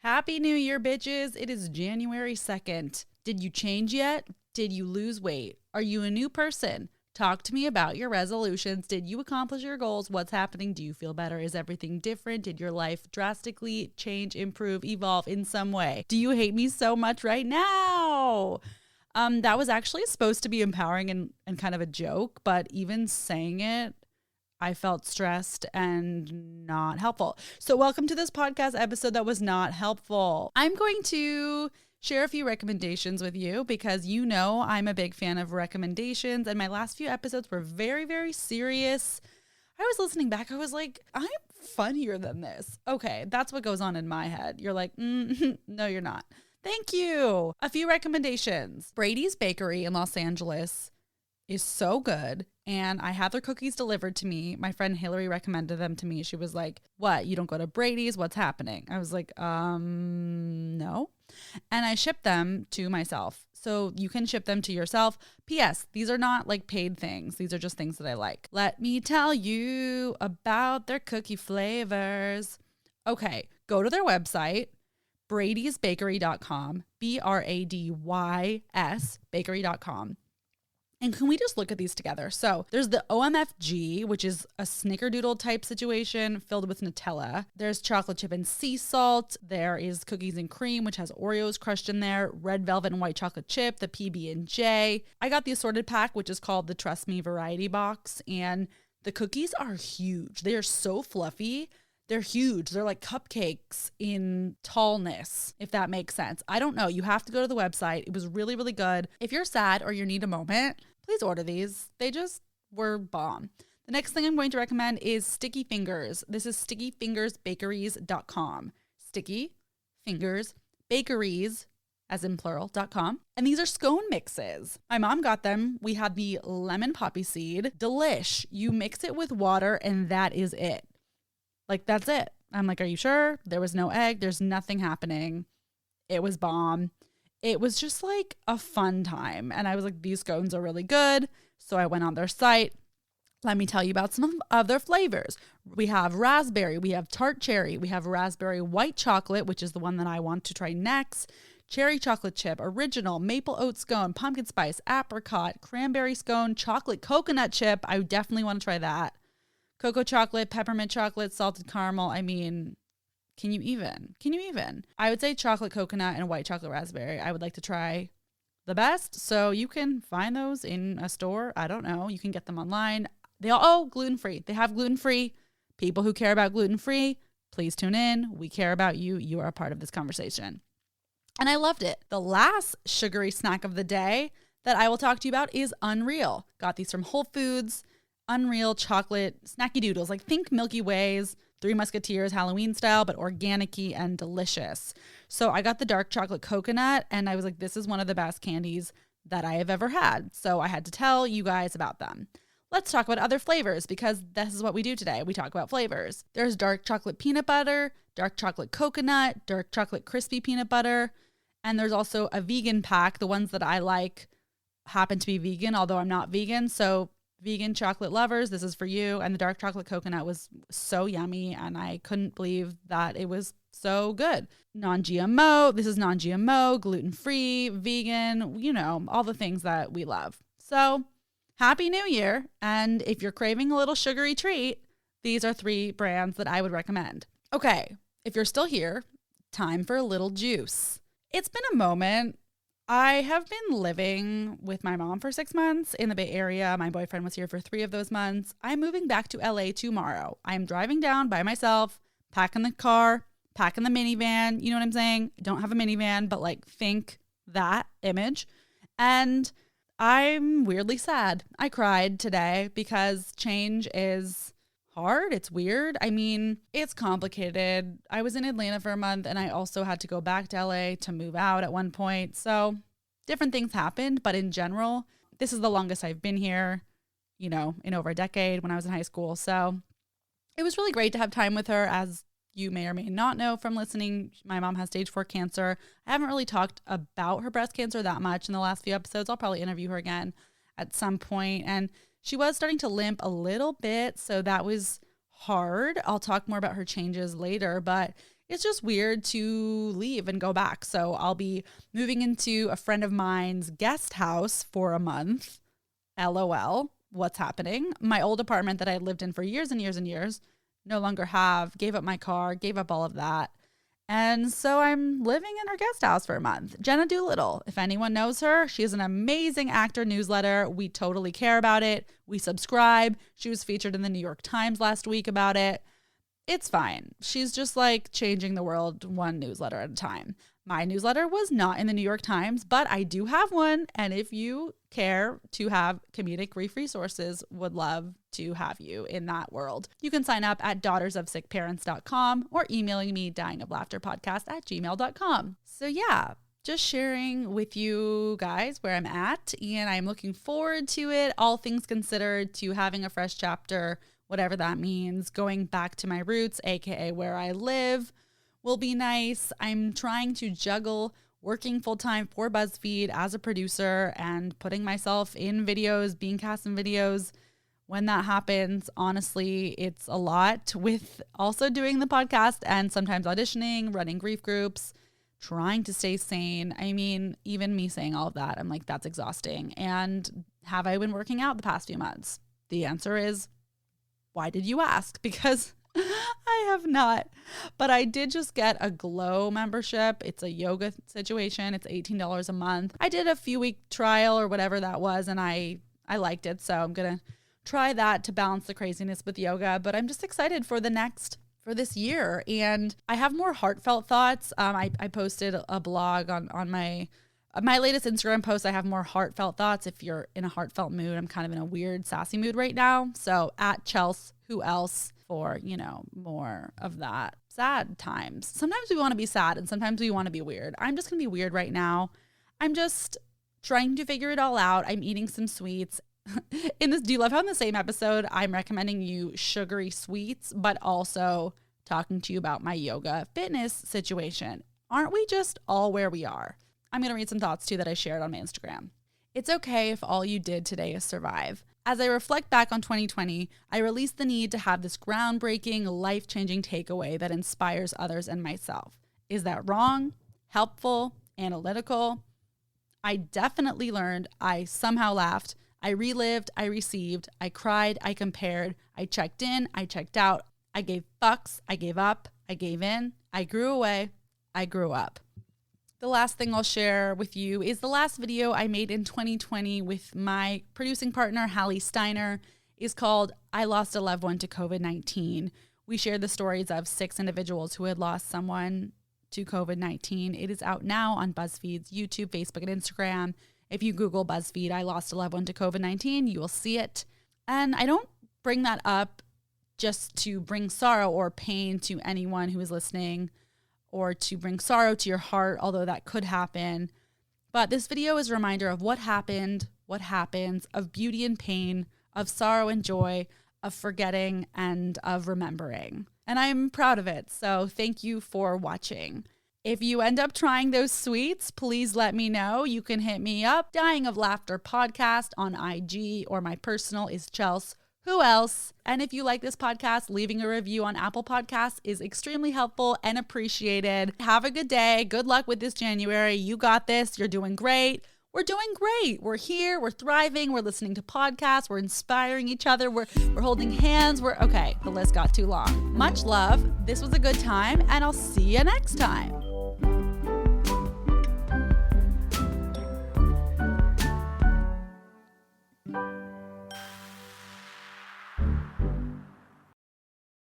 Happy New Year, bitches. It is January 2nd. Did you change yet? Did you lose weight? Are you a new person? Talk to me about your resolutions. Did you accomplish your goals? What's happening? Do you feel better? Is everything different? Did your life drastically change, improve, evolve in some way? Do you hate me so much right now? That was actually supposed to be empowering and kind of a joke, but even saying it, I felt stressed and not helpful. So welcome to this podcast episode that was not helpful. I'm going to share a few recommendations with you because you know I'm a big fan of recommendations, and my last few episodes were very, very serious. I was listening back. I was like, I'm funnier than this. Okay, that's what goes on in my head. You're like, no, you're not. Thank you. A few recommendations. Brady's Bakery in Los Angeles is so good. And I had their cookies delivered to me. My friend Hillary recommended them to me. She was like, what? You don't go to Brady's? What's happening? I was like, no. And I shipped them to myself. So you can ship them to yourself. P.S. These are not like paid things. These are just things that I like. Let me tell you about their cookie flavors. Okay, go to their website, bradysbakery.com, BRADYS bakery.com. And can we just look at these together? So there's the OMFG, which is a snickerdoodle type situation filled with Nutella. There's chocolate chip and sea salt. There is cookies and cream, which has Oreos crushed in there. Red velvet and white chocolate chip, the PB&J. I got the assorted pack, which is called the Trust Me Variety Box. And the cookies are huge. They are so fluffy. They're huge. They're like cupcakes in tallness, if that makes sense. I don't know. You have to go to the website. It was really, really good. If you're sad or you need a moment, please order these. They just were bomb. The next thing I'm going to recommend is Sticky Fingers. This is stickyfingersbakeries.com. Sticky Fingers Bakeries, as in plural.com. And these are scone mixes. My mom got them. We had the Lemon Poppyseed. Delish. You mix it with water and that is it. Like, that's it. I'm like, are you sure? There was no egg. There's nothing happening. It was bomb. It was just like a fun time. And I was like, these scones are really good. So I went on their site. Let me tell you about some of their flavors. We have raspberry. We have tart cherry. We have raspberry white chocolate, which is the one that I want to try next. Cherry chocolate chip, original, maple oat scone, pumpkin spice, apricot, cranberry scone, chocolate coconut chip. I definitely want to try that. Cocoa chocolate, peppermint chocolate, salted caramel. I mean, can you even? I would say chocolate coconut and white chocolate raspberry. I would like to try the best. So you can find those in a store. I don't know. You can get them online. Gluten-free. They have gluten-free. People who care about gluten-free, please tune in. We care about you. You are a part of this conversation. And I loved it. The last sugary snack of the day that I will talk to you about is Unreal. Got these from Whole Foods. Unreal chocolate snacky doodles, like think Milky Ways, Three Musketeers Halloween style, but organic-y and delicious. So I got the dark chocolate coconut and I was like, this is one of the best candies that I have ever had. So I had to tell you guys about them. Let's talk about other flavors because this is what we do today. We talk about flavors. There's dark chocolate peanut butter, dark chocolate coconut, dark chocolate crispy peanut butter, and there's also a vegan pack. The ones that I like happen to be vegan, although I'm not vegan. So vegan chocolate lovers, this is for you. And the dark chocolate coconut was so yummy and I couldn't believe that it was so good. Non-GMO, this is non-GMO, gluten-free, vegan, you know, all the things that we love. So Happy New Year. And if you're craving a little sugary treat, these are 3 brands that I would recommend. Okay, if you're still here, time for a little juice. It's been a moment. I have been living with my mom for 6 months in the Bay Area. My boyfriend was here for 3 of those months. I'm moving back to LA tomorrow. I'm driving down by myself, packing the car, packing the minivan. You know what I'm saying? I don't have a minivan, but like think that image. And I'm weirdly sad. I cried today because change is hard. It's weird. I mean, it's complicated. I was in Atlanta for a month and I also had to go back to LA to move out at one point. So different things happened, but in general, this is the longest I've been here, you know, in over a decade when I was in high school. So it was really great to have time with her. As you may or may not know from listening, my mom has stage 4 cancer. I haven't really talked about her breast cancer that much in the last few episodes. I'll probably interview her again at some point. And she was starting to limp a little bit, so that was hard. I'll talk more about her changes later, but it's just weird to leave and go back. So I'll be moving into a friend of mine's guest house for a month. LOL. What's happening? My old apartment that I lived in for years and years and years, no longer gave up my car, gave up all of that. And so I'm living in her guest house for a month. Jenna Doolittle, if anyone knows her, she has an amazing actor newsletter. We totally care about it. We subscribe. She was featured in the New York Times last week about it. It's fine. She's just like changing the world one newsletter at a time. My newsletter was not in the New York Times, but I do have one. And if you care to have comedic grief resources, would love to have you in that world. You can sign up at daughtersofsickparents.com or emailing me dyingoflaughterpodcast@gmail.com. So yeah, just sharing with you guys where I'm at, and I'm looking forward to it, all things considered, to having a fresh chapter, whatever that means. Going back to my roots, aka where I live, will be nice. I'm trying to juggle working full-time for BuzzFeed as a producer and putting myself in videos, being cast in videos. When that happens, honestly, it's a lot, with also doing the podcast and sometimes auditioning, running grief groups, trying to stay sane. I mean, even me saying all of that, I'm like, that's exhausting. And have I been working out the past few months? The answer is, why did you ask? Because I have not. But I did just get a Glow membership. It's a yoga situation. It's $18 a month. I did a few-week trial or whatever that was, and I liked it. So I'm going to try that to balance the craziness with yoga. But I'm just excited for this year. And I have more heartfelt thoughts. I posted a blog on my latest Instagram post. I have more heartfelt thoughts. If you're in a heartfelt mood, I'm kind of in a weird, sassy mood right now. So at Chelsea, who else, for, more of that sad times. Sometimes we want to be sad and sometimes we want to be weird. I'm just going to be weird right now. I'm just trying to figure it all out. I'm eating some sweets. Do you love how in the same episode, I'm recommending you sugary sweets, but also talking to you about my yoga fitness situation? Aren't we just all where we are? I'm going to read some thoughts too that I shared on my Instagram. It's okay if all you did today is survive. As I reflect back on 2020, I release the need to have this groundbreaking, life-changing takeaway that inspires others and myself. Is that wrong? Helpful? Analytical? I definitely learned. I somehow laughed. I relived. I received. I cried. I compared. I checked in. I checked out. I gave fucks. I gave up. I gave in. I grew away. I grew up. The last thing I'll share with you is the last video I made in 2020 with my producing partner, Hallie Steiner, is called I Lost a Loved One to COVID-19. We shared the stories of 6 individuals who had lost someone to COVID-19. It is out now on BuzzFeed's YouTube, Facebook, and Instagram. If you Google BuzzFeed, I lost a loved one to COVID-19, you will see it. And I don't bring that up just to bring sorrow or pain to anyone who is listening, or to bring sorrow to your heart, although that could happen. But this video is a reminder of what happened, what happens, of beauty and pain, of sorrow and joy, of forgetting and of remembering. And I'm proud of it. So thank you for watching. If you end up trying those sweets, please let me know. You can hit me up, Dying of Laughter Podcast on IG, or my personal is Chelsea. Who else? And if you like this podcast, leaving a review on Apple Podcasts is extremely helpful and appreciated. Have a good day. Good luck with this January. You got this. You're doing great. We're doing great. We're here. We're thriving. We're listening to podcasts. We're inspiring each other. We're holding hands. Okay, the list got too long. Much love. This was a good time, and I'll see you next time.